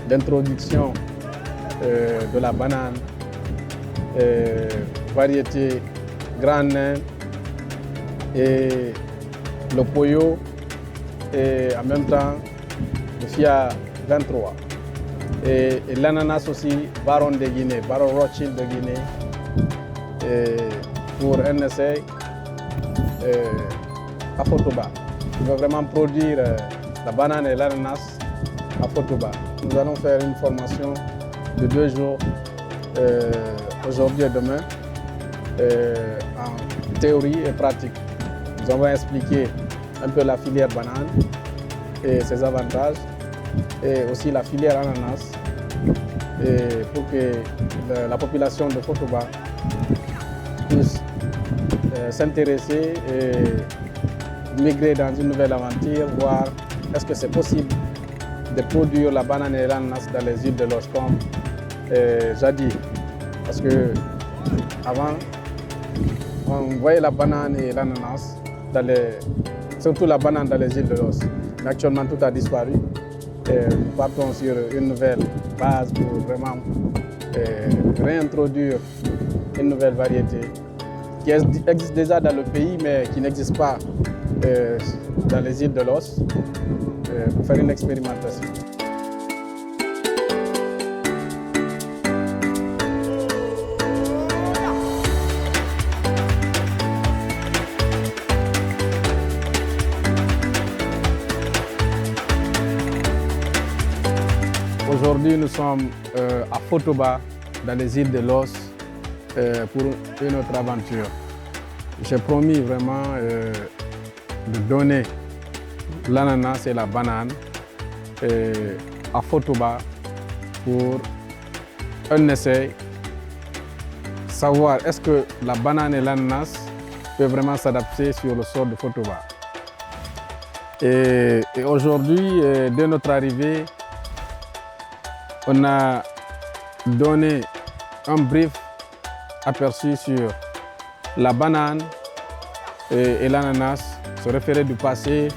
d'introduction de la banane, variété Grand Nain et le Poyo et en même temps le FIA 23. Et l'ananas aussi, Baron de Guinée, Baron Rothschild de Guinée, et pour un essai à Fotoba. On va vraiment produire la banane et l'ananas à Fotoba. Nous allons faire une formation de 2 jours, aujourd'hui et demain, en théorie et pratique. Nous allons expliquer un peu la filière banane et ses avantages, et aussi la filière ananas, et pour que la population de Fotoba puisse s'intéresser et migrer dans une nouvelle aventure, voir est-ce que c'est possible de produire la banane et l'ananas dans les îles de l'Os comme jadis. Parce que avant, on voyait la banane et l'ananas, surtout la banane dans les îles de l'Os. Mais actuellement, tout a disparu. Et nous partons sur une nouvelle base pour vraiment réintroduire une nouvelle variété qui existe déjà dans le pays, mais qui n'existe pas dans les îles de l'Os, pour faire une expérimentation. Aujourd'hui, nous sommes à Fotoba, dans les îles de l'Os, pour une autre aventure. J'ai promis vraiment de donner l'ananas et la banane à Fotoba pour un essai, savoir est-ce que la banane et l'ananas peuvent vraiment s'adapter sur le sol de Fotoba. Et aujourd'hui, dès notre arrivée, on a donné un brief aperçu sur la banane et l'ananas, se référer du passé.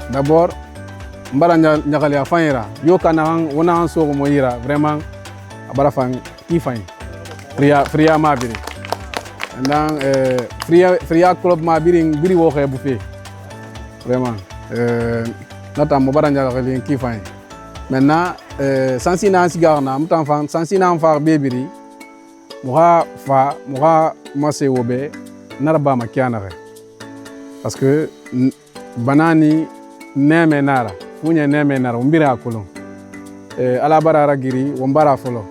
D'abord, mbara nyakali afanyira yo kana wona anso mo yira vraiment abara fan ifany fria mabiri ndan fria club mabiri biri wo xé bu fi vraiment nata mo bara nyakali kifany maintenant sansi na sigarna mutan fan sansi na far bebiri moha mase wobe narba makiana parce que banani neme nara funya neme nara umbira kulon ala barara giri wombara folo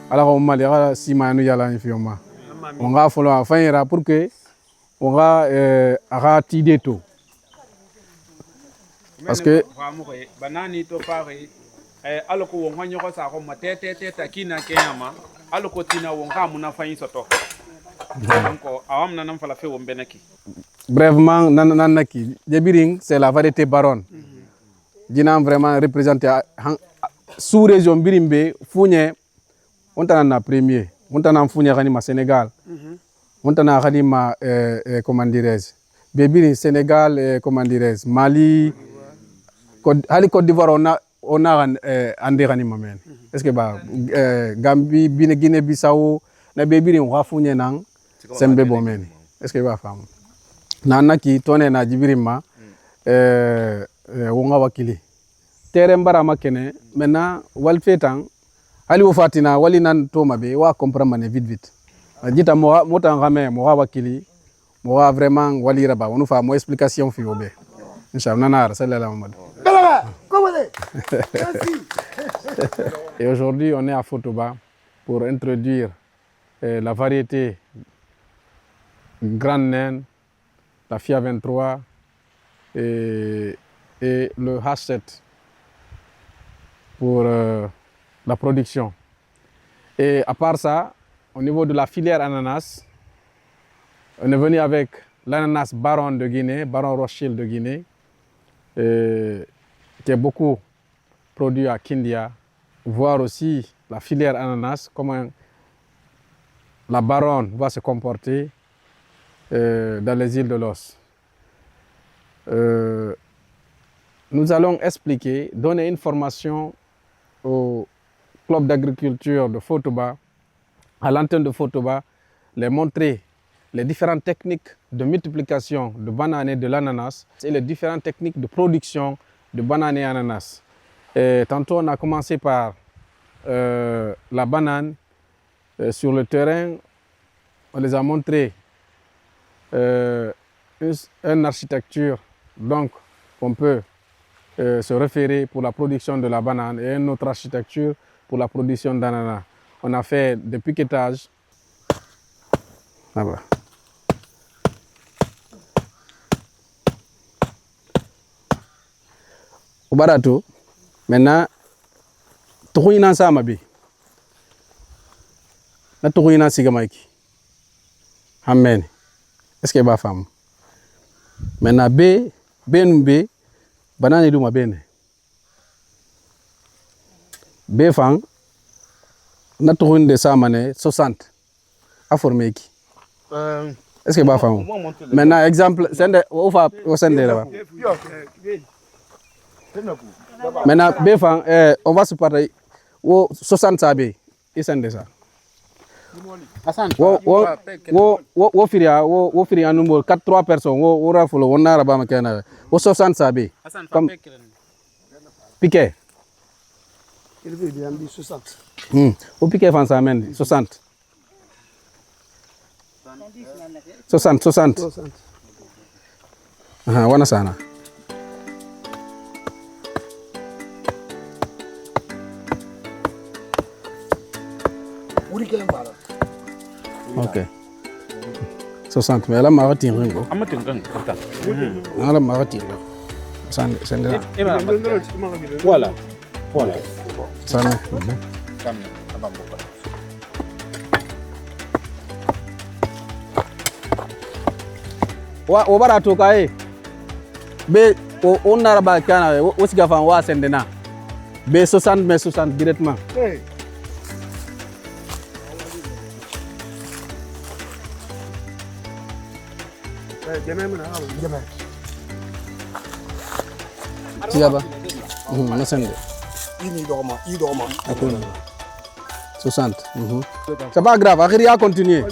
ala ko mali ala simanu yala ni fioma onga folo afanyira pour que onga aga tideto parce que banani to pare aloko wonga nyoko sa ko matete takina kiyama aloko tina wonga muna fanyi soto donc awam nanam fala fe wombenaki. Brèvement, Nanaki, Djebiring, c'est la variété baronne. Djinam vraiment représenté sous région Birimbe, Fougné, on t'en a premier, on t'en a Fougné Ranima Sénégal, on t'en a Ranima, comment dirais-je, Bébiring Sénégal, comment dirais-je, Mali, Côte d'Ivoire, on a André Ranima. Est-ce que Gambie, Guinée-Bissau, na Bébiring, on va Fougné Nang, c'est un bébé. Est-ce que va faire? Nana ki tone na jibirima wonga wakili tere mbara makene maintenant wal fetan ali wo fatina wali nan to mabe wa comprendre vite jita mota ngame mo wakili mo wa vraiment wali raba on fa mo explication fi obe inshallah nanar sallallahu alaihi Et aujourd'hui on est à Fotoba pour introduire la variété Grand Nain, la FIA 23 et le H7 pour la production. Et à part ça, au niveau de la filière ananas, on est venu avec l'ananas Baron de Guinée, Baron Rothschild de Guinée, qui est beaucoup produit à Kindia. Voir aussi la filière ananas, comment la Baronne va se comporter dans les îles de l'Os. Nous allons expliquer, donner une formation au club d'agriculture de Fotoba, à l'antenne de Fotoba, les montrer les différentes techniques de multiplication de bananes et de l'ananas et les différentes techniques de production de bananes et ananas. Tantôt, on a commencé par la banane. Sur le terrain, on les a montré une architecture, donc on peut se référer pour la production de la banane et une autre architecture pour la production d'ananas. On a fait des piquetages. Là-bas. Au barato, maintenant, tout le monde a mabi. Na tout le monde a maiki. Amen. Est-ce que va femme? Maintenant, B, banane du ma bene. B fang, na tout le monde a mané 60. A formé qui? Est-ce que va femme? Maintenant, exemple, c'est on va au centre là-bas. Maintenant, B fang, on va se parler. 60 sabé, et c'est ça. Wo firia numéro 3 personnes wo rafolo on a rabama kana wo 60 sabe comme piqué il veut bien dire 60 au piqué fan ça men 60 ah wana sana ok 60 mais là ma va tirer go la ma va tirer ça voilà ça wa barato kai be on naraba kana o siga fan wa sendena be 60 mais 60 directement Tiaba. On sende. Il dorma. 60. C'est pas grave, Akhiri a continué.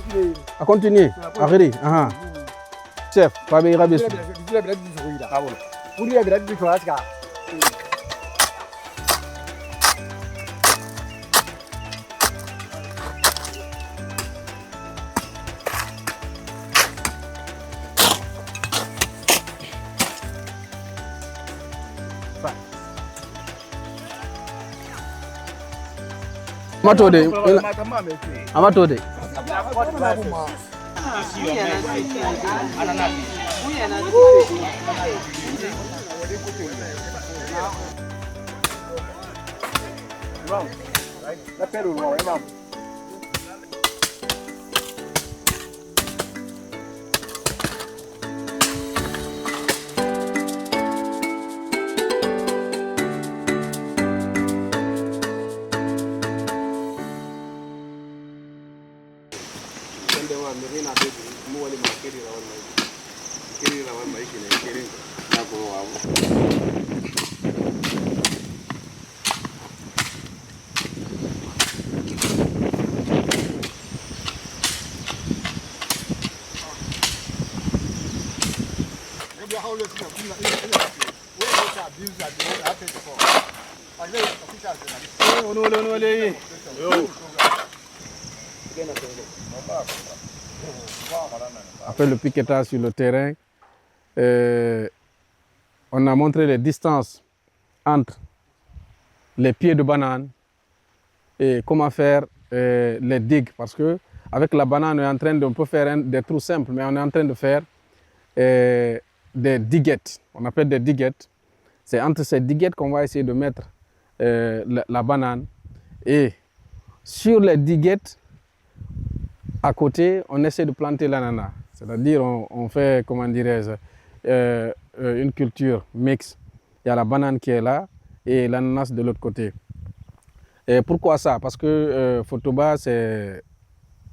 A continuer. Akhiri. Chef, pas bien rabis. Amatode. Après le piquetage sur le terrain, on a montré les distances entre les pieds de banane et comment faire les digues. Parce que avec la banane, on peut faire des trous simples, mais on est en train de faire des diguettes. On appelle des diguettes. C'est entre ces diguettes qu'on va essayer de mettre la banane. Et sur les diguettes, à côté, on essaie de planter l'ananas. C'est-à-dire, on fait, comment dirais-je, une culture mixte. Il y a la banane qui est là et l'ananas de l'autre côté. Et pourquoi ça? Parce que Fotoba, c'est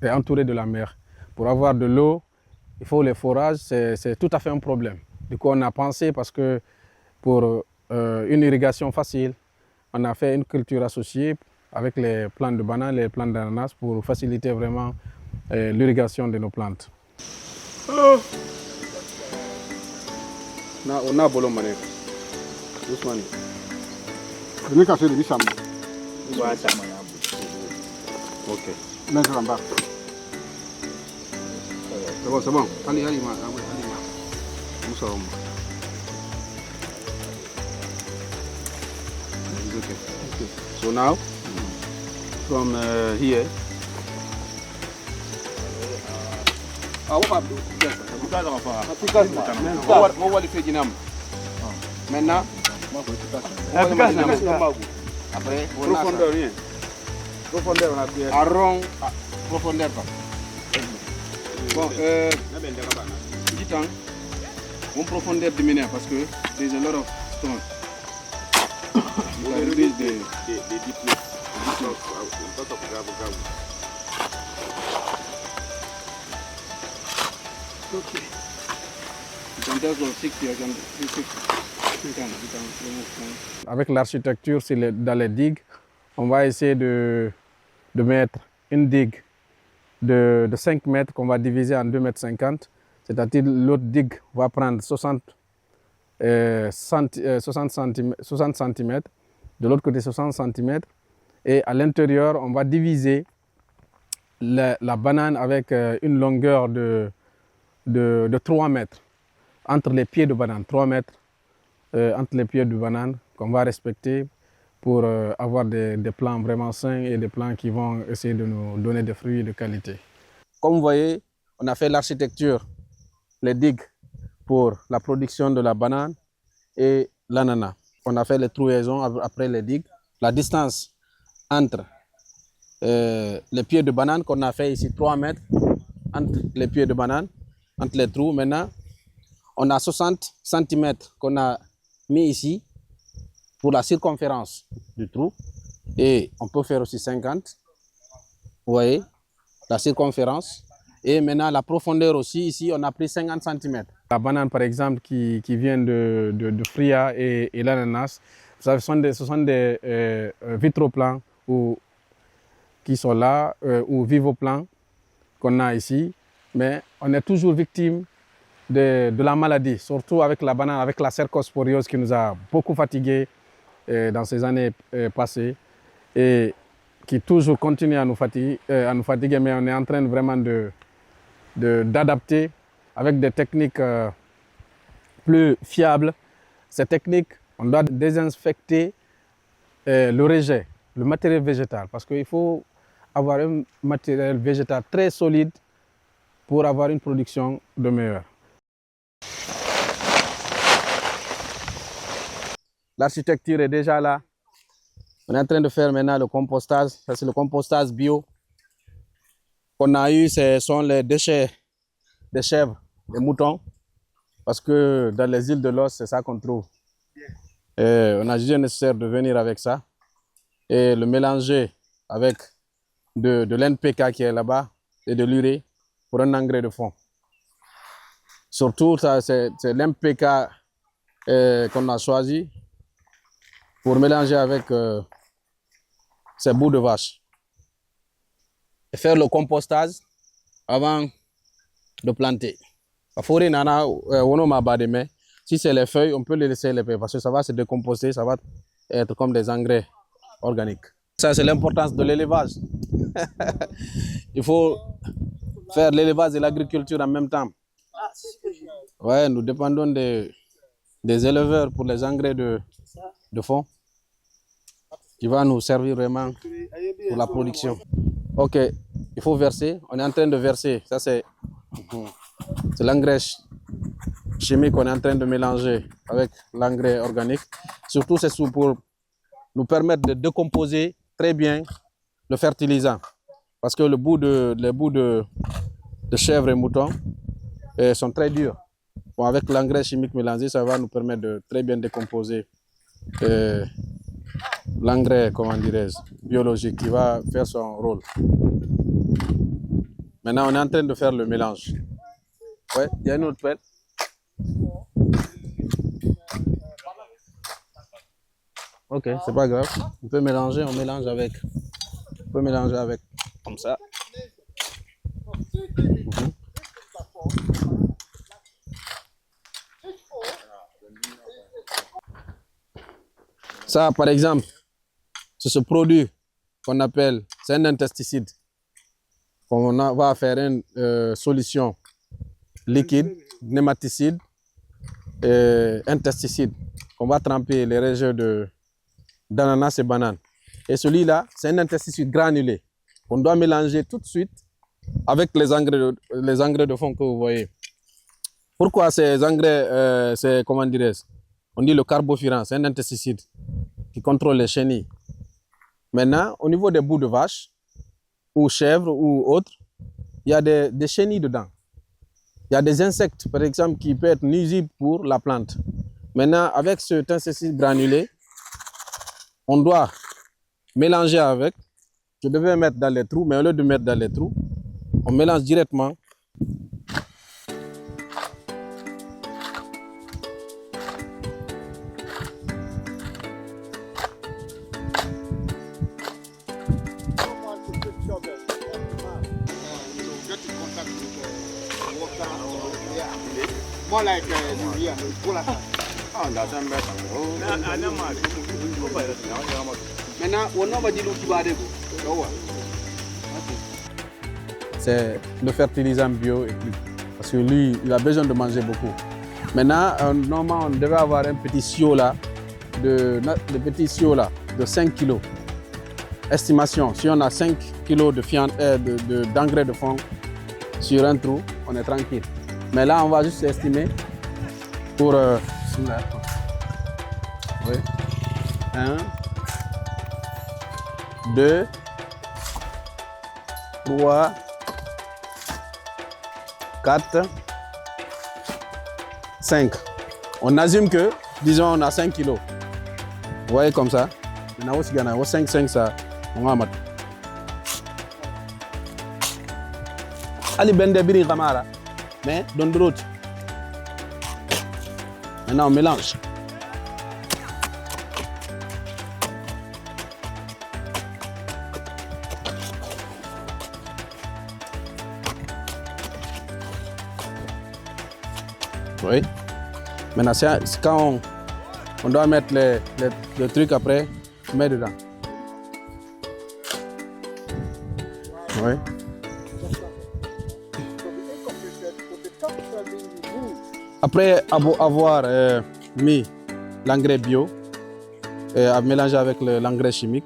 entouré de la mer. Pour avoir de l'eau il faut les forages, c'est tout à fait un problème. Du coup, on a pensé, parce que pour une irrigation facile, on a fait une culture associée avec les plantes de bananes et les plantes d'ananas pour faciliter vraiment l'irrigation de nos plantes. On a bolo mané. Ousmane. Ini kasih di sama. Ok. Maintenant, on va. C'est bon. Allez, allez, allez. Okay. So now, from here. Maintenant, après, profondeur, rien. Profondeur, on a pris. Arrond, profondeur. Bon, petit temps, mon profondeur diminue parce que there's a lot of stone. On a réduit des okay. Avec l'architecture dans les digues, on va essayer de mettre une digue de 5 mètres qu'on va diviser en 2,50 m. C'est-à-dire l'autre digue va prendre 60 cm, de l'autre côté 60 cm. Et à l'intérieur, on va diviser la banane avec une longueur de 3 mètres entre les pieds de banane, 3 mètres entre les pieds de banane qu'on va respecter pour avoir des plants vraiment sains et des plants qui vont essayer de nous donner des fruits de qualité. Comme vous voyez, on a fait l'architecture, les digues pour la production de la banane et l'ananas. On a fait les trouaisons après les digues. La distance entre les pieds de banane qu'on a fait ici, 3 mètres entre les pieds de banane, entre les trous. Maintenant, on a 60 cm qu'on a mis ici pour la circonférence du trou. Et on peut faire aussi 50. Vous voyez, la circonférence. Et maintenant, la profondeur aussi, ici, on a pris 50 cm. La banane, par exemple, qui vient de Fria et l'ananas, ce sont des vitroplans qui sont là, ou vivoplans qu'on a ici. Mais on est toujours victime de la maladie, surtout avec la banane, avec la cercosporiose qui nous a beaucoup fatigués dans ces années passées et qui toujours continue à nous fatiguer, mais on est en train vraiment d'adapter avec des techniques plus fiables. Ces techniques, on doit désinfecter le rejet, le matériel végétal, parce qu'il faut avoir un matériel végétal très solide pour avoir une production de meilleure. L'architecture est déjà là. On est en train de faire maintenant le compostage. Ça, c'est le compostage bio qu'on a eu. Ce sont les déchets des chèvres, des moutons. Parce que dans les îles de l'Os, c'est ça qu'on trouve. Et on a jugé nécessaire de venir avec ça et le mélanger avec de l'NPK qui est là-bas et de l'urée pour un engrais de fond. Surtout, c'est l'NPK qu'on a choisi pour mélanger avec ces bouts de vache. Et faire le compostage avant de planter. Si c'est les feuilles, on peut les laisser les feuilles parce que ça va se décomposer, ça va être comme des engrais organiques. Ça, c'est l'importance de l'élevage. Il faut faire l'élevage et l'agriculture en même temps. Ouais, nous dépendons des éleveurs pour les engrais de fond qui va nous servir vraiment pour la production. Ok, il faut verser. On est en train de verser. Ça, c'est l'engrais chimique qu'on est en train de mélanger avec l'engrais organique. Surtout, c'est pour nous permettre de décomposer très bien le fertilisant. Parce que les bouts de chèvre et mouton sont très durs. Bon, avec l'engrais chimique mélangé, ça va nous permettre de très bien décomposer l'engrais, comment dirais-je, biologique qui va faire son rôle. Maintenant, on est en train de faire le mélange. Ouais, il y a une autre pelle. Ok, c'est pas grave. On peut mélanger, on mélange avec. On peut mélanger avec. Comme ça. Mhm. Ça, par exemple, c'est ce produit qu'on appelle, c'est un insecticide. Va faire une solution liquide, nématicide, insecticide. On va tremper les régions d'ananas et banane. Et celui-là, c'est un insecticide granulé. On doit mélanger tout de suite avec les engrais de fond que vous voyez. Pourquoi ces engrais, c'est comment dirais-je? On dit le carbofuran, c'est un insecticide qui contrôle les chenilles. Maintenant, au niveau des bouts de vache, ou chèvres, ou autres, il y a des chenilles dedans. Il y a des insectes, par exemple, qui peuvent être nuisibles pour la plante. Maintenant, avec cet insecticide granulé, on doit mélanger avec. Je devais mettre dans les trous, mais au lieu de mettre dans les trous, on mélange directement. More like yeah, pull up. Maintenant, on va dire que tu vas aller. C'est le fertilisant bio et plus. Parce que lui, il a besoin de manger beaucoup. Maintenant, normalement, on devait avoir un petit siot là, de 5 kg. Estimation, si on a 5 kg d'engrais de fond sur un trou, on est tranquille. Mais là, on va juste estimer pour... oui. 1, 2, 3, 4, 5. On assume que, disons, on a 5 kilos. Vous voyez comme ça. Maintenant, aussi, il y en a 5, ça. On va mettre. Ali bende biri kamara. Mais dans d'autres. Maintenant, on mélange. Oui. Maintenant, c'est quand on doit mettre le truc après, on met dedans. Oui. Après avoir mis l'engrais bio, à mélanger avec l'engrais chimique,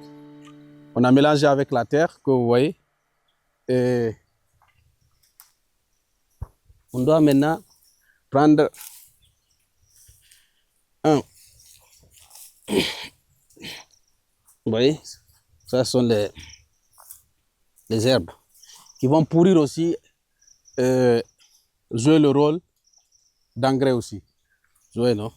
on a mélangé avec la terre que vous voyez. Et on doit maintenant prendre un. Vous voyez, ça sont les herbes qui vont pourrir aussi, jouer le rôle d'engrais aussi. Vous voyez, non?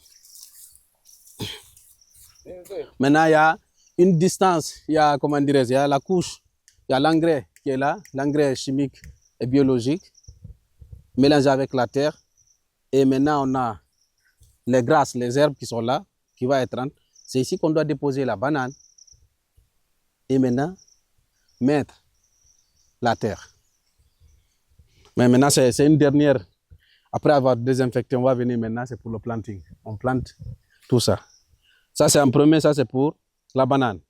Maintenant, il y a une distance, il y a, comment dirais-je, il y a la couche, il y a l'engrais qui est là, l'engrais chimique et biologique, mélangé avec la terre. Et maintenant, on a les grasses, les herbes qui sont là, qui vont être entre. C'est ici qu'on doit déposer la banane. Et maintenant, mettre la terre. Mais maintenant, c'est une dernière. Après avoir désinfecté, on va venir maintenant, c'est pour le planting. On plante tout ça. Ça, c'est en premier, ça, c'est pour la banane.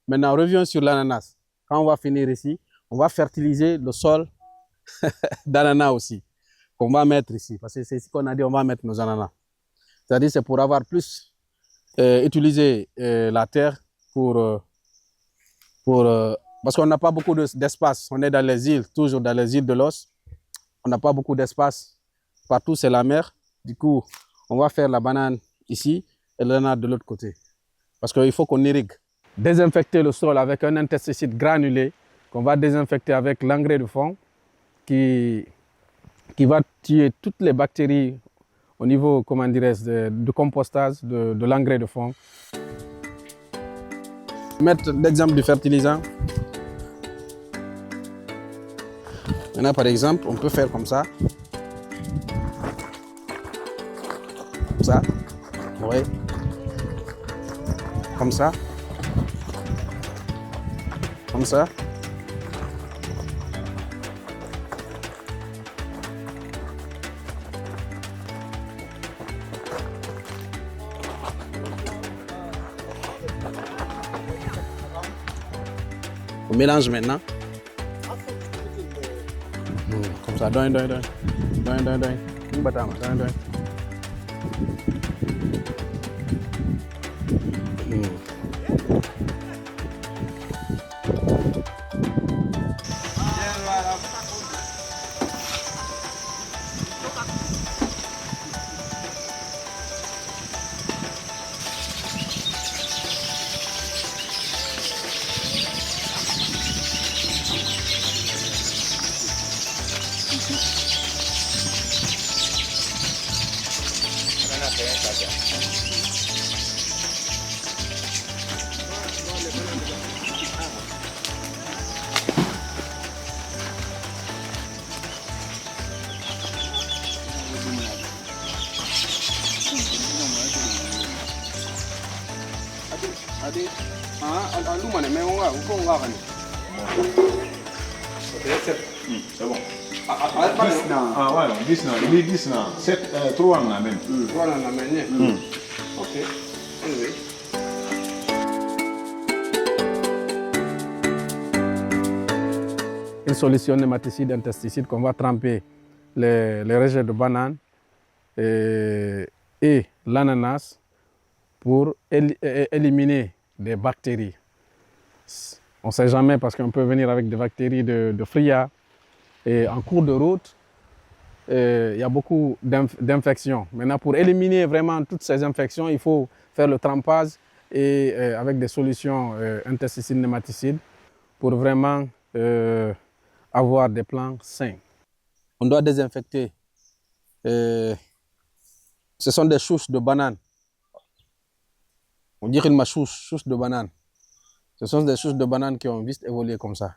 Maintenant, on revient sur l'ananas. Quand on va finir ici, on va fertiliser le sol d'ananas aussi. Qu'on va mettre ici. Parce que c'est ici qu'on a dit on va mettre nos ananas. C'est-à-dire c'est pour avoir plus utilisé la terre parce qu'on n'a pas beaucoup d'espace. On est dans les îles, toujours dans les îles de l'os. On n'a pas beaucoup d'espace. Partout, c'est la mer. Du coup, on va faire la banane ici et l'ananas de l'autre côté. Parce qu'il faut qu'on irrigue. Désinfecter le sol avec un insecticide granulé qu'on va désinfecter avec l'engrais de fond qui va tuer toutes les bactéries au niveau, comment dirais-je, de compostage de l'engrais de fond. Mettre l'exemple du fertilisant. Maintenant, par exemple, on peut faire comme ça. Oui. Comme ça. Comme ça. On mélange maintenant. Comme ça, donne. Une bâtard, donne. Adi, alumane mais on va gagner. C'est bon. Ah, ouais, 10 non, il est 10 non. 7, 3 en a même. Voilà, on a mené. Ok. Anyway. Une solution nématicide intesticide qu'on va tremper les rejets de banane et l'ananas pour éliminer des bactéries. On ne sait jamais parce qu'on peut venir avec des bactéries de Fria et en cours de route, il y a beaucoup d'infections. Maintenant, pour éliminer vraiment toutes ces infections, il faut faire le trempage et avec des solutions intesticides nématicides pour vraiment avoir des plants sains. On doit désinfecter. Ce sont des souches de banane. On dirait une souche de banane. Ce sont des souches de banane qui ont vite évolué comme ça.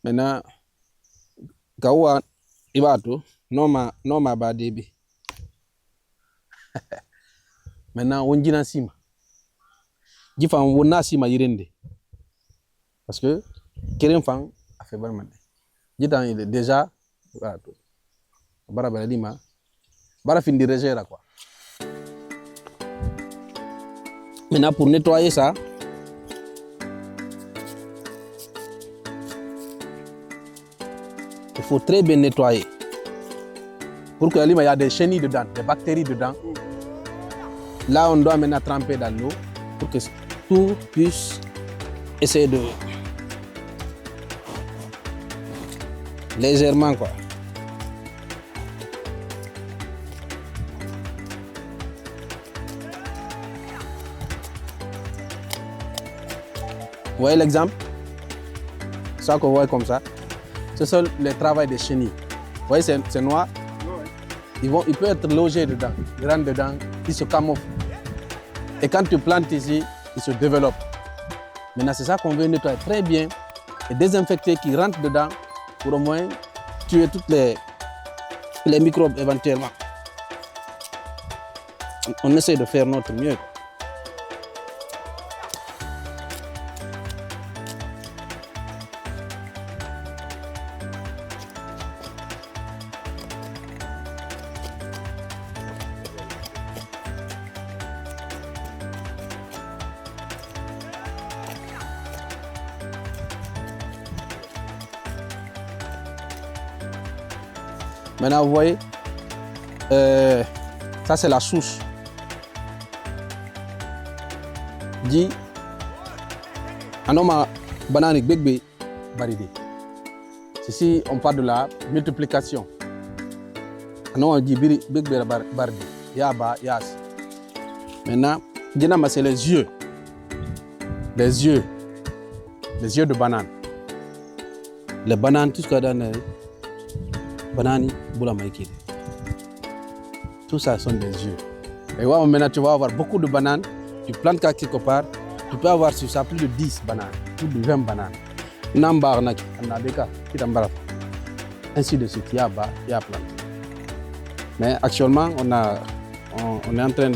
Maintenant, Gawa Ibato, non ma badébi. Maintenant, on dit Nassima. Jifa on Nassima Yirende. Parce que Kérim Fang a fait bon matin. Jitan il est déjà. Bara Baladima. Bara fin de régérer quoi. Maintenant, pour nettoyer ça, il faut très bien nettoyer. Pour que il y a des chenilles dedans, des bactéries dedans. Là, on doit maintenant tremper dans l'eau pour que tout puisse essayer de légèrement quoi. Vous voyez l'exemple? Ça qu'on voit comme ça. Ce sont les travail des chenilles. Vous voyez, c'est noir. Il peut être logé dedans. Il rentre dedans, il se camoufle. Et quand tu plantes ici, il se développe. Maintenant, c'est ça qu'on veut nettoyer très bien et désinfecter qui rentrent dedans pour au moins tuer toutes les microbes éventuellement. On essaie de faire notre mieux. Maintenant, vous voyez, ça c'est la souche. Dit, anoma banane bébé baridi. Ici, on parle de la multiplication. Anoma dit bébé baridi. Yaba, yas. Maintenant, dinama c'est les yeux. Les yeux de banane. Les bananes, tout ce qu'on a dans banani, boula maïkide. Tout ça sont des yeux. Et ouais, maintenant tu vas avoir beaucoup de bananes. Tu plantes quelque part, tu peux avoir sur ça plus de 10 bananes, plus de 20 bananes. Nambar naki, anabeka, kitambaraf. Ainsi de suite, il y a planté. Mais actuellement, on est en train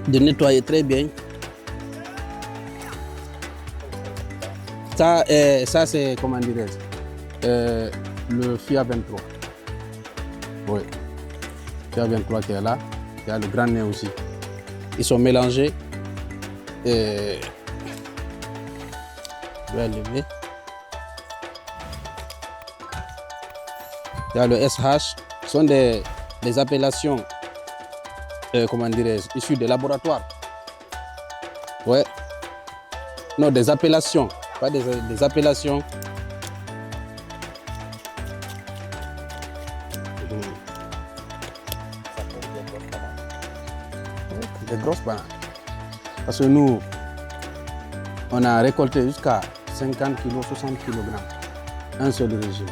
de nettoyer très bien. Ça c'est, comment dirais-je, le Fiat 23. Oui. Fiat 23 qui est là. Il y a le grand nez aussi. Ils sont mélangés. Et... je vais lever. Il y a le SH. Ce sont des appellations, comment dirais-je, issues des laboratoires. Ouais. Non, des appellations. Pas des appellations. Des grosses bananes. Parce que nous, on a récolté jusqu'à 50 kg, 60 kg. Un seul régime.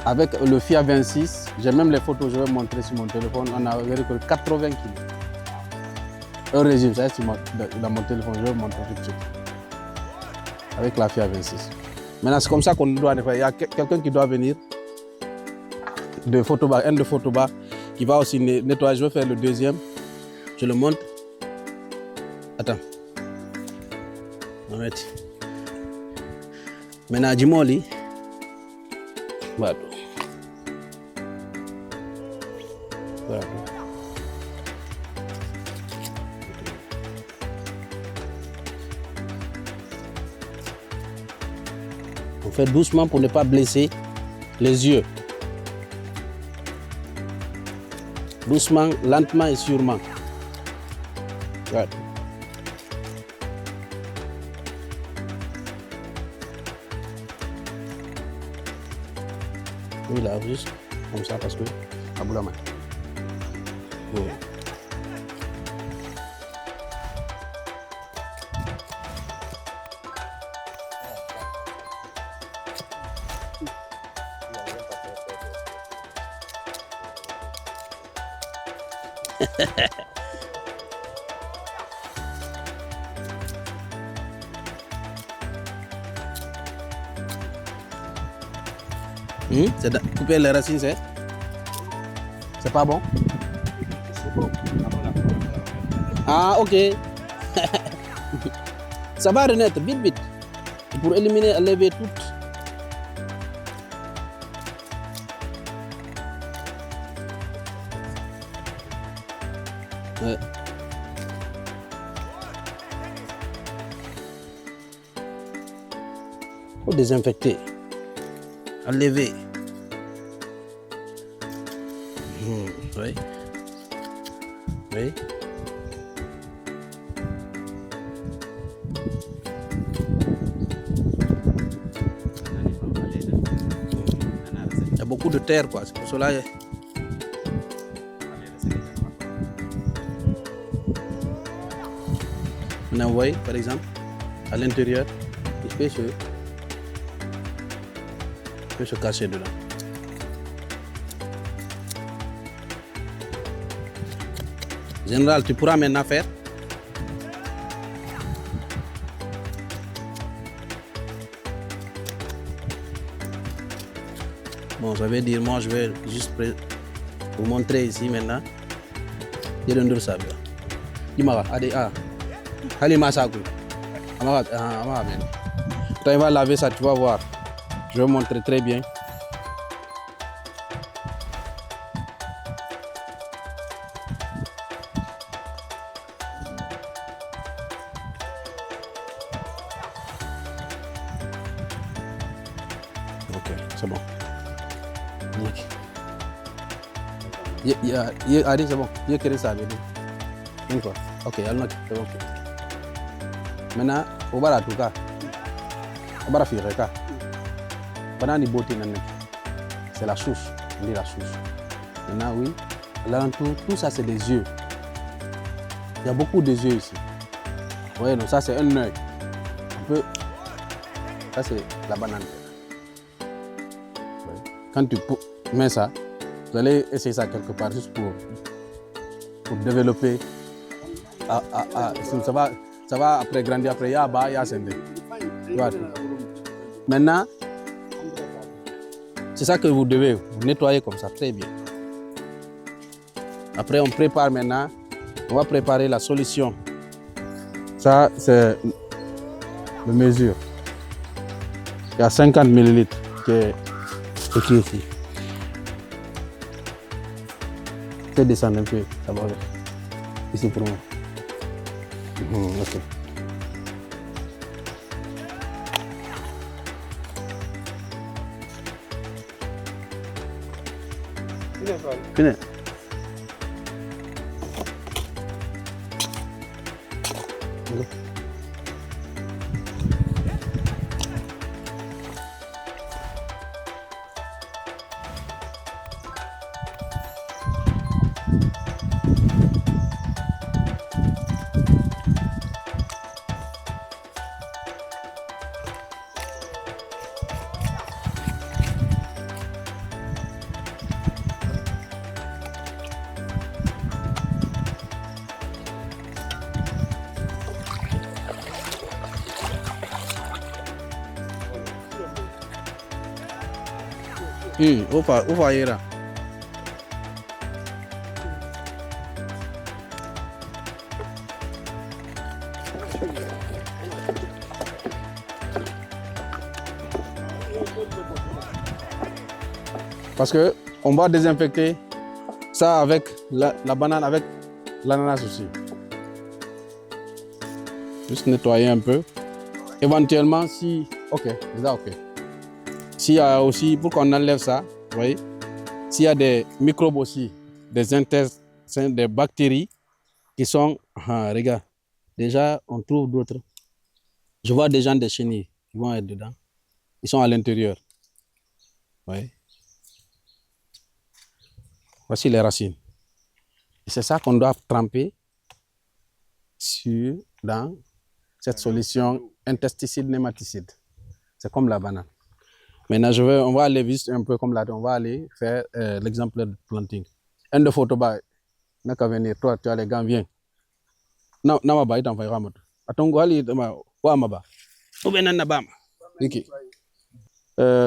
Avec le Fiat 26, j'ai même les photos, je vais montrer sur mon téléphone, on a récolté 80 kg. Un régime, ça c'est dans mon téléphone, je vais montrer tout de suite. Avec la Fiat 26. Maintenant, c'est comme ça qu'on doit faire. Il y a quelqu'un qui doit venir de Photobar, un de Photobar, qui va aussi nettoyer. Je vais faire le deuxième. Je le montre. Attends. Arrête. Maintenant, dis-moi, lui. Voilà. Voilà. On fait doucement pour ne pas blesser les yeux. Doucement, lentement et sûrement. Voilà. Oui, là, juste comme ça parce que à bout la main. Oui. Couper les racines, c'est pas bon? C'est bon. Ah, ok. Ça va renaître vite, vite. Pour éliminer, enlever toutes. Ouais. Faut désinfecter. Enlever. Oui. Oui. Il y a beaucoup de terre, quoi. C'est pour cela. Maintenant, vous voyez, par exemple, à l'intérieur, il peut se cacher dedans. Général, tu pourras maintenant faire. Bon, ça veut dire, moi, je vais juste vous montrer ici maintenant. Il y a un ça. Dis-moi, allez, massacre. Quand il va laver ça, tu vas voir. Je vais montrer très bien. Ok, c'est bon. Ok. Allez, c'est bon. Il y a ça. Une fois. Ok, c'est bon. Maintenant, on va la tout cas. On va la faire. C'est la souche. On dit la souche. Maintenant, oui. L'alentour, tout ça, c'est des yeux. Il y a beaucoup de yeux ici. Vous voyez, donc ça, c'est un œil. Ça, c'est la banane. Quand tu mets ça, vous allez essayer ça quelque part juste pour développer. Ça va après grandir, après il y a bas, il y a scindé. Maintenant, c'est ça que vous devez vous nettoyer comme ça, très bien. Après, on prépare maintenant On va préparer la solution. Ça, c'est la mesure. Il y a 50 ml qui est écrit ici. Fais descendre un peu, ça va aller. Ici pour moi. Ok. Fini. Ufa ira. Parce que on va désinfecter ça avec la banane, avec l'ananas aussi. Juste nettoyer un peu. Éventuellement, si... Ok, c'est ça, ok. S'il y a aussi, pour qu'on enlève ça, vous voyez, s'il y a des microbes aussi, des intestins, des bactéries qui sont... Ah, regarde, déjà, on trouve d'autres. Je vois des gens des chenilles qui vont être dedans. Ils sont à l'intérieur. Vous voyez. Voici les racines. Et c'est ça qu'on doit tremper dans cette solution intesticide nématicide. C'est comme la banane. Maintenant, on va aller juste un peu comme là, on va aller faire l'exemplaire de planting. Un de photos, n'a qu'à venir. Toi, tu as les gants, viens. Non, non, il t'en fera mot. Attends,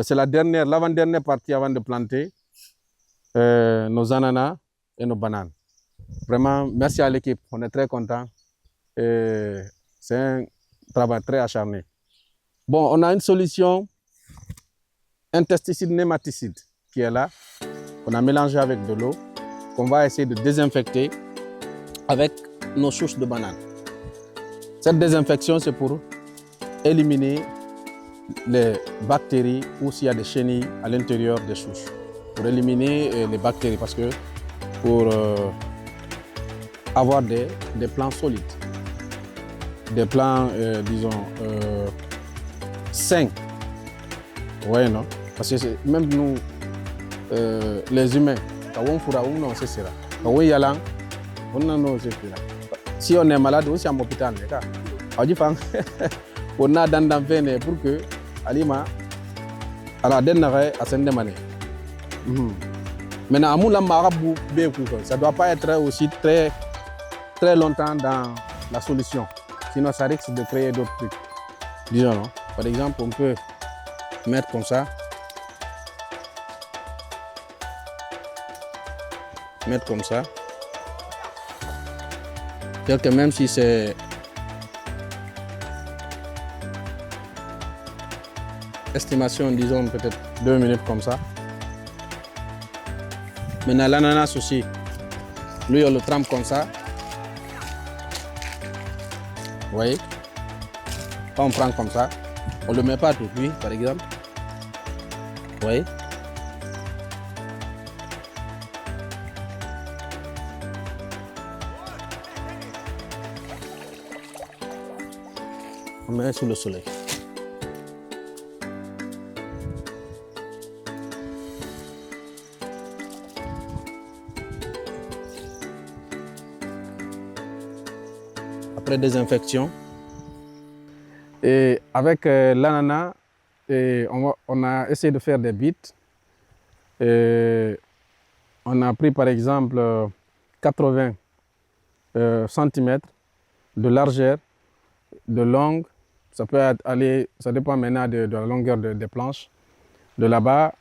c'est l'avant-dernière partie avant de planter nos ananas et nos bananes. Vraiment, merci à l'équipe. On est très contents. C'est un travail très acharné. Bon, on a une solution intesticide nématicide qui est là, qu'on a mélangé avec de l'eau, qu'on va essayer de désinfecter avec nos souches de banane. Cette désinfection, c'est pour éliminer les bactéries ou s'il y a des chenilles à l'intérieur des souches. Pour éliminer les bactéries, parce que pour avoir des plants solides, des plants, disons, sains. Oui, non? Parce que même nous, les humains, si on est malade, aussi en hôpital, on a dans le pour que Alima à la dernière à Sendemane. Maintenant, ça ne doit pas être aussi très longtemps dans la solution. Sinon, ça risque de créer d'autres trucs. Disons, non? Par exemple, on peut mettre comme ça. Mettre comme ça. Quelque même si c'est estimation, disons peut-être 2 minutes comme ça. Maintenant l'ananas aussi, lui on le trempe comme ça. Vous voyez? Quand on prend comme ça, on ne le met pas tout cuit par exemple. Vous voyez? On met sous le soleil. Après désinfection. Et avec l'ananas, on a essayé de faire des bites. On a pris par exemple 80 cm de largeur, de longue. Ça peut aller, ça dépend maintenant de la longueur des planches. De là-bas,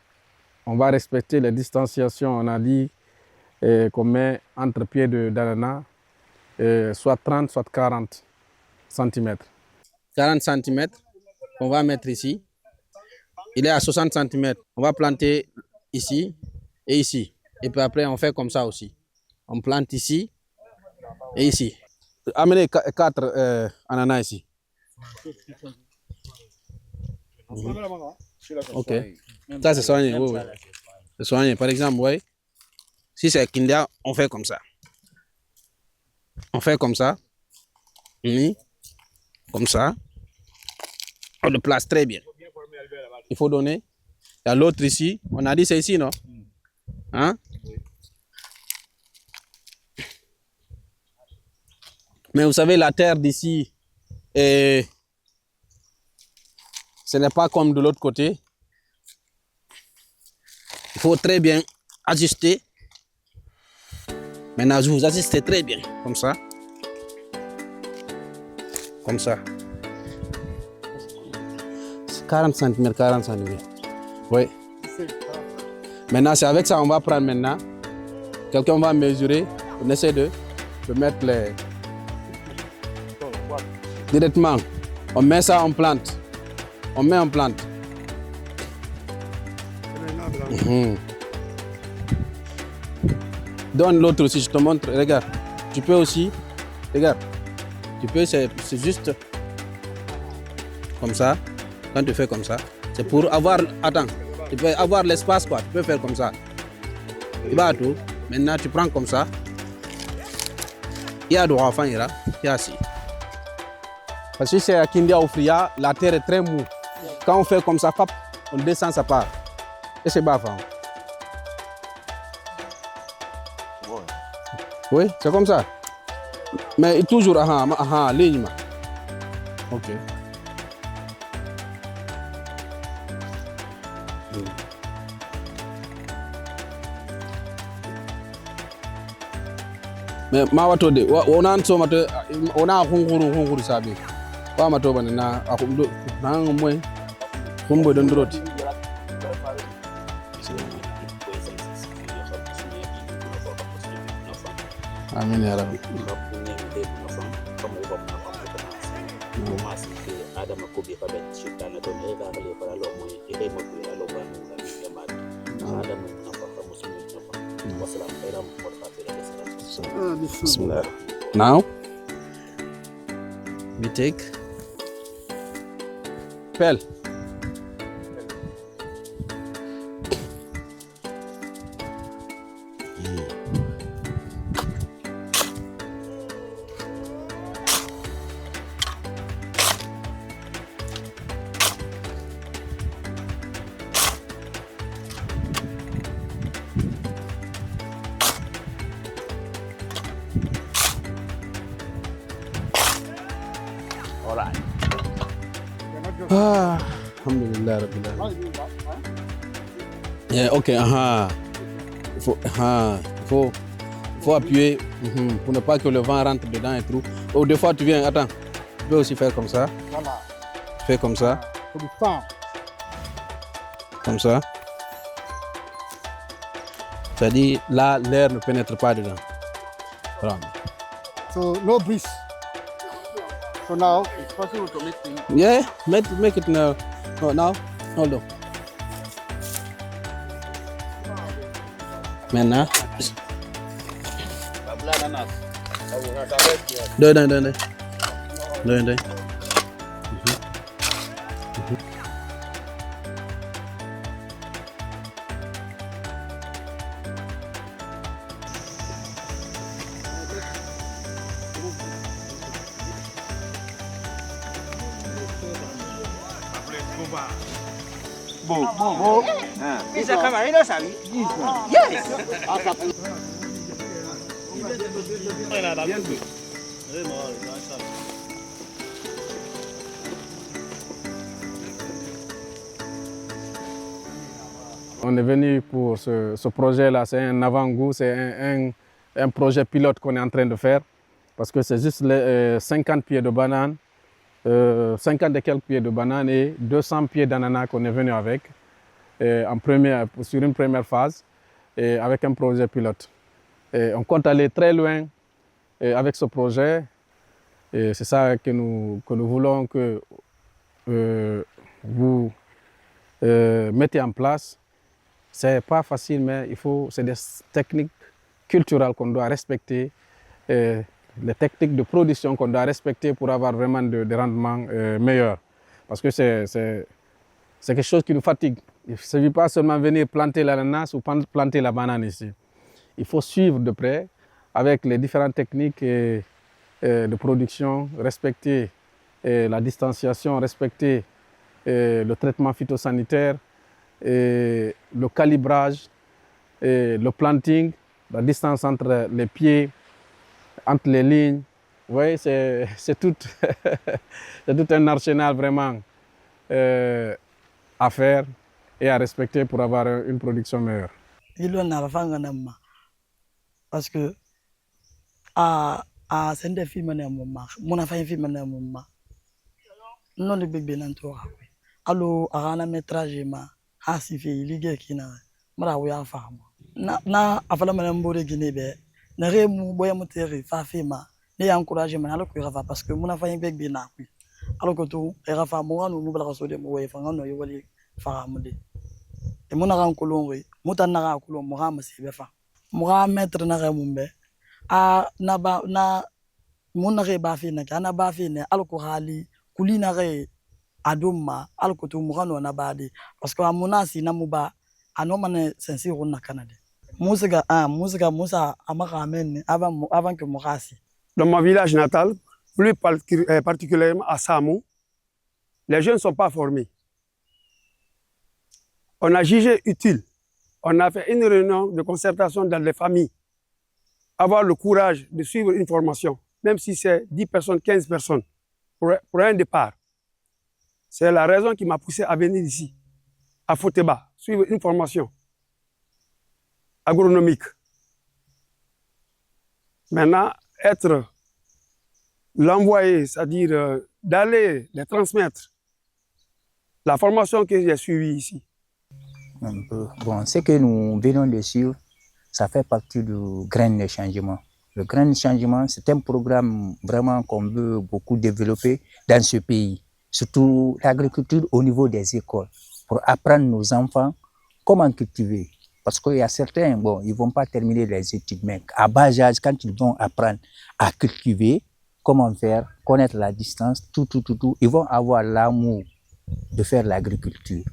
on va respecter les distanciations. On a dit qu'on met entre pieds d'ananas soit 30, soit 40 cm. 40 cm, on va mettre ici. Il est à 60 cm. On va planter ici et ici. Et puis après, on fait comme ça aussi. On plante ici et ici. Amenez 4 ananas ici. Ok. Ça, c'est soigné. Oui, oui. C'est soigné. Par exemple, oui. Si c'est Kindia, on fait comme ça. On fait comme ça. Comme ça. On le place très bien. Il faut donner. Il y a l'autre ici. On a dit c'est ici, non? Hein? Mais vous savez, la terre d'ici, ce n'est pas comme de l'autre côté. Il faut très bien ajuster. Maintenant, je vous ajustez très bien. Comme ça. Comme ça. 40 cm, 40 cm. Oui. Maintenant, c'est avec ça on va prendre maintenant. Quelqu'un va mesurer. On essaie de mettre les... Directement. On met ça en plante. On met en plante. Donne l'autre aussi, je te montre. Regarde. Tu peux aussi. Regarde. Tu peux, c'est juste comme ça. Quand tu fais comme ça, c'est pour avoir... Attends. Tu peux avoir l'espace, quoi. Tu peux faire comme ça. Tu vas à tout. Maintenant, tu prends comme ça. Il y a droit, enfin, il y a assis. Parce que c'est à Kindia ou Fria, la terre est très mou. Quand on fait comme ça, pap, on descend, ça part. Et c'est bas, hein. Oui, c'est comme ça. Mais toujours, ligne. Ok. Mais ma wato de ona so mata ona hunguru sabi wa mato bane na akumdo na ngomwe kumbo don droti amin ya rabbi Bismillah. Now we take pelle. Alhamdulillah Rabbil Alamin. Yeah, ok, il faut appuyer pour ne pas que le vent rentre dedans et tout. Ou des fois tu viens, attends, tu peux aussi faire comme ça. Voilà. Fais comme ça. Comme ça. C'est-à-dire là, l'air ne pénètre pas dedans. Voilà. So no breeze. So now it's possible to make things. Yeah, make it now. Oh, now, hold on. Maintenant. Đây. Isa kama ino sabi. Yes. On est venu pour ce projet-là, c'est un avant-goût, c'est un projet pilote qu'on est en train de faire parce que c'est juste les 50 pieds de banane, 50 et quelques pieds de banane et 200 pieds d'ananas qu'on est venu avec sur une première phase et avec un projet pilote. Et on compte aller très loin avec ce projet, c'est ça que nous voulons que vous mettez en place. C'est pas facile, mais c'est des techniques culturelles qu'on doit respecter, les techniques de production qu'on doit respecter pour avoir vraiment des rendements meilleurs. Parce que c'est quelque chose qui nous fatigue. Il ne suffit pas seulement venir planter l'ananas ou planter la banane ici. Il faut suivre de près avec les différentes techniques de production, respecter la distanciation, respecter le traitement phytosanitaire, le calibrage, le planting, la distance entre les pieds, entre les lignes. Oui, c'est tout, c'est tout un arsenal vraiment à faire et à respecter pour avoir une production meilleure. Parce que c'est des films mon affaire film non de bébé n'entoure. Allo arana métrage ma hasifi ligue kina mara wuya fahama na afala manambore ginebe na remu boya muteri fa fema ne encourager man allo ko rafa parce que mon affaire bébé na ku allo ko to e rafa mo ngano mo bala so de mo way fa ngano yo wali fahamude e mon ran ko lonwe mutan na ka ko lo mo ha masibe fa mo ha mettre na remumbe a na ba na mon na re ba fi na kana ba fi ne allo ko hali kulina re adoma alkoto mugano na badi parce que amunasi na muba anomane sensi ronna kanade musica musa amaka amen avant que mugasi. Dans mon village natal, plus particulièrement à Samou, les jeunes ne sont pas formés. On a jugé utile, on a fait une réunion de concertation dans les familles, avoir le courage de suivre une formation, même si c'est 10 personnes, 15 personnes, pour un départ. C'est la raison qui m'a poussé à venir ici, à Foteba, suivre une formation agronomique. Maintenant, être l'envoyé, c'est-à-dire d'aller les transmettre, la formation que j'ai suivie ici. Bon, ce que nous venons de suivre, ça fait partie du Grain Changement. Le Grain Changement, c'est un programme vraiment qu'on veut beaucoup développer dans ce pays. Surtout l'agriculture au niveau des écoles, pour apprendre nos enfants comment cultiver. Parce qu'il y a certains, bon, ils ne vont pas terminer les études, mais à bas âge, quand ils vont apprendre à cultiver, comment faire, connaître la distance, tout, ils vont avoir l'amour de faire l'agriculture.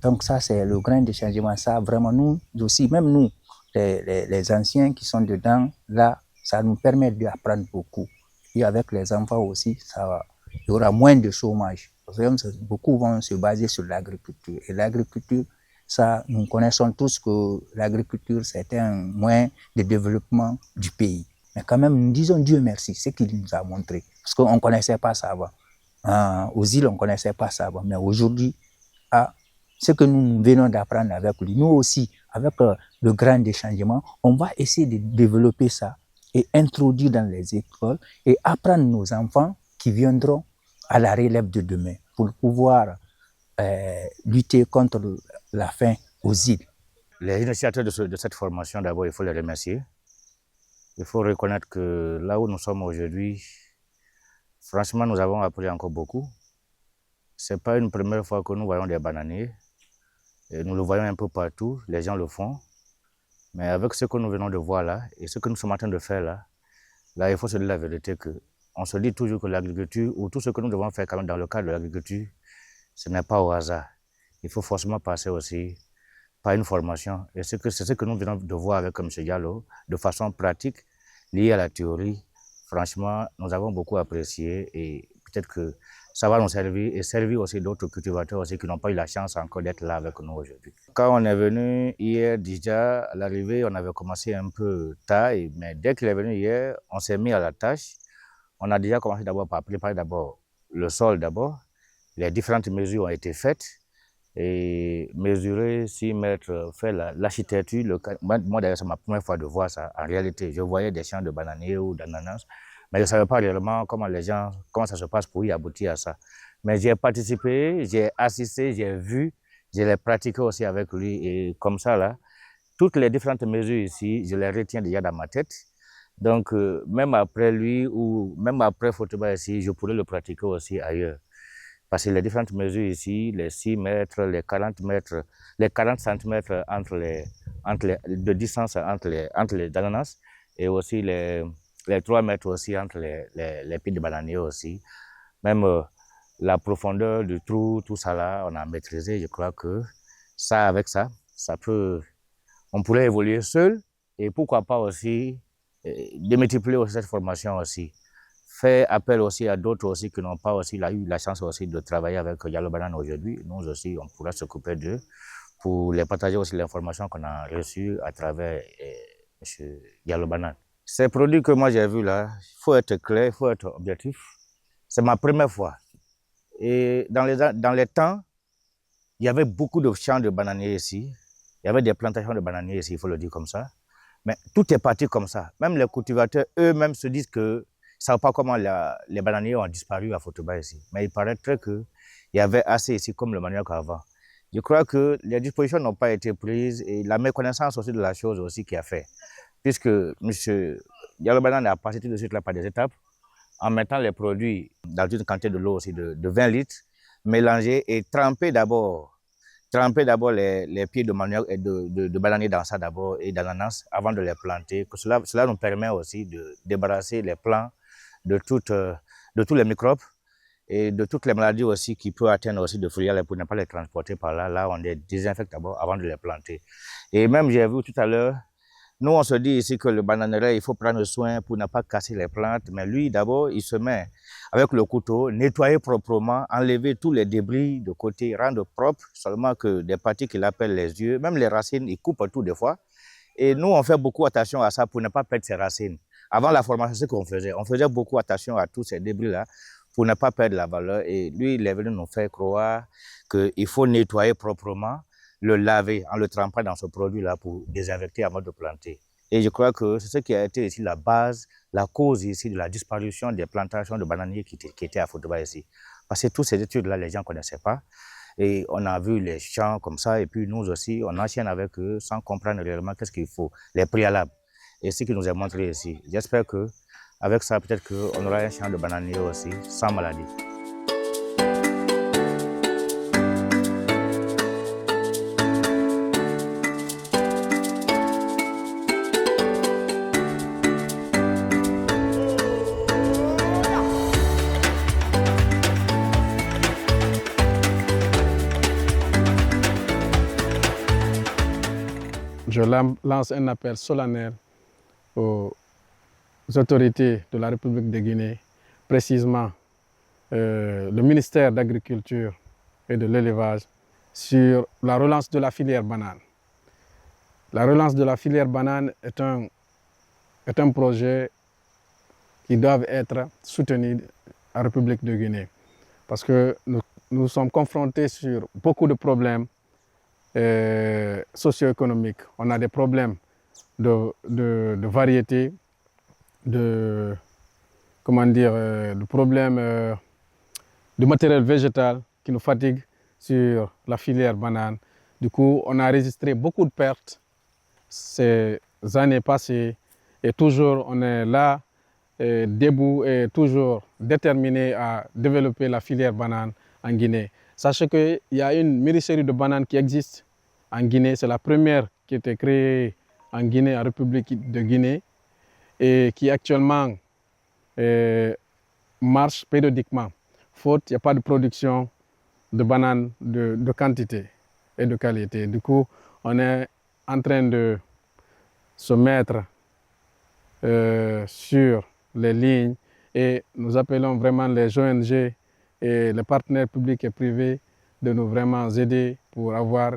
Donc ça, c'est le grain de changement. Ça, vraiment, nous aussi, même nous, les anciens qui sont dedans, là, ça nous permet d'apprendre beaucoup. Et avec les enfants aussi, ça il y aura moins de chômage. Beaucoup vont se baser sur l'agriculture. Et l'agriculture, ça, nous connaissons tous que l'agriculture, c'est un moyen de développement du pays. Mais quand même, nous disons Dieu merci, c'est qu'il nous a montré. Parce qu'on ne connaissait pas ça avant. Aux îles, on ne connaissait pas ça avant. Mais aujourd'hui, ce que nous venons d'apprendre avec lui, nous aussi, avec le Grain de Changement, on va essayer de développer ça et introduire dans les écoles et apprendre nos enfants qui viendront à la relève de demain pour pouvoir lutter contre la faim aux îles. Les initiateurs de cette formation, d'abord, il faut les remercier. Il faut reconnaître que là où nous sommes aujourd'hui, franchement, nous avons appris encore beaucoup. Ce n'est pas une première fois que nous voyons des bananiers. Et nous le voyons un peu partout, les gens le font. Mais avec ce que nous venons de voir là, et ce que nous sommes en train de faire là, il faut se dire la vérité qu'on se dit toujours que l'agriculture, ou tout ce que nous devons faire quand même dans le cadre de l'agriculture, ce n'est pas au hasard. Il faut forcément passer aussi par une formation. Et c'est ce que nous venons de voir avec M. Diallo, de façon pratique, liée à la théorie. Franchement, nous avons beaucoup apprécié et peut-être que ça va nous servir et servir aussi d'autres cultivateurs aussi qui n'ont pas eu la chance encore d'être là avec nous aujourd'hui. Quand on est venu hier, déjà à l'arrivée, on avait commencé un peu tard, mais dès qu'il est venu hier, on s'est mis à la tâche. On a déjà commencé d'abord par préparer d'abord le sol d'abord. Les différentes mesures ont été faites et mesurer, 6 mètres, faire l'architecture. Moi d'ailleurs, c'est ma première fois de voir ça. En réalité, je voyais des champs de bananiers ou d'ananas, mais je ne savais pas réellement comment ça se passe pour y aboutir à ça. Mais j'ai participé, j'ai assisté, j'ai vu, je l'ai pratiqué aussi avec lui. Et comme ça, là, toutes les différentes mesures ici, je les retiens déjà dans ma tête. Donc, même après lui ou même après Fotoba ici, je pourrais le pratiquer aussi ailleurs. Parce que les différentes mesures ici, les 6 mètres, les 40 mètres, les 40 cm de distance entre les ananas et aussi les 3 mètres aussi entre les pieds de bananier aussi. Même la profondeur du trou, tout ça là, on a maîtrisé. Je crois que ça, avec ça, on pourrait évoluer seul et pourquoi pas aussi démultiplier aussi cette formation aussi. Faire appel aussi à d'autres aussi qui n'ont pas aussi eu la chance aussi de travailler avec Diallo Banane aujourd'hui. Nous aussi, on pourra s'occuper d'eux pour les partager aussi l'information qu'on a reçue à travers M. Diallo Banane. Ces produits que moi j'ai vus là, il faut être clair, il faut être objectif. C'est ma première fois. Et dans les temps, il y avait beaucoup de champs de bananiers ici. Il y avait des plantations de bananiers ici, il faut le dire comme ça. Mais tout est parti comme ça. Même les cultivateurs eux-mêmes se disent que ils ne savent pas comment les bananiers ont disparu à Fotoba ici. Mais il paraîtrait qu'il y avait assez ici comme le manioc avant. Je crois que les dispositions n'ont pas été prises et la méconnaissance aussi de la chose aussi qui a fait. Puisque M. Diallo Banane a passé tout de suite là par des étapes en mettant les produits dans une quantité de l'eau aussi de 20 litres, mélanger et tremper d'abord les pieds de manioc et de bananier dans ça d'abord et d'ananas avant de les planter. Que cela nous permet aussi de débarrasser les plants de tous les microbes et de toutes les maladies aussi qui peuvent atteindre aussi de feuillage pour ne pas les transporter par là. Là, on les désinfecte d'abord avant de les planter. Et même, j'ai vu tout à l'heure, nous, on se dit ici que le bananeraie, il faut prendre soin pour ne pas casser les plantes. Mais lui, d'abord, il se met avec le couteau, nettoyer proprement, enlever tous les débris de côté, rendre propre, seulement que des parties qu'il appelle les yeux, même les racines, il coupe tout des fois. Et nous, on fait beaucoup attention à ça pour ne pas perdre ses racines. Avant la formation, c'est ce qu'on faisait. On faisait beaucoup attention à tous ces débris-là pour ne pas perdre la valeur. Et lui, il est venu nous faire croire qu'il faut nettoyer proprement, le laver en le trempant dans ce produit-là pour désinfecter avant de planter. Et je crois que c'est ce qui a été ici la base, la cause ici de la disparition des plantations de bananiers qui étaient à Fotoba ici. Parce que toutes ces études-là, les gens ne connaissaient pas. Et on a vu les champs comme ça, et puis nous aussi, on enchaîne avec eux sans comprendre réellement qu'est-ce qu'il faut, les préalables. Et ce qui nous est montré ici. J'espère qu'avec ça, peut-être qu'on aura un champ de bananiers aussi, sans maladie. Je lance un appel solennel aux autorités de la République de Guinée, précisément le ministère de l'Agriculture et de l'Élevage, sur la relance de la filière banane. La relance de la filière banane est un projet qui doit être soutenu à la République de Guinée, parce que nous sommes confrontés sur beaucoup de problèmes socio-économiques. On a des problèmes de variété, de problèmes de matériel végétal qui nous fatigue sur la filière banane. Du coup, on a enregistré beaucoup de pertes ces années passées et toujours on est là, debout et toujours déterminé à développer la filière banane en Guinée. Sachez qu'il y a une mini-série de bananes qui existe en Guinée. C'est la première qui a été créée en Guinée, en République de Guinée, et qui actuellement marche périodiquement. Faute, il n'y a pas de production de bananes de quantité et de qualité. Du coup, on est en train de se mettre sur les lignes et nous appelons vraiment les ONG et les partenaires publics et privés de nous vraiment aider pour avoir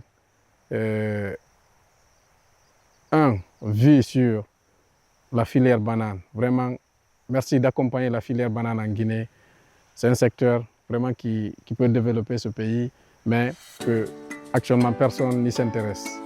vue sur la filière banane. Vraiment, merci d'accompagner la filière banane en Guinée. C'est un secteur vraiment qui peut développer ce pays, mais que actuellement personne n'y s'intéresse.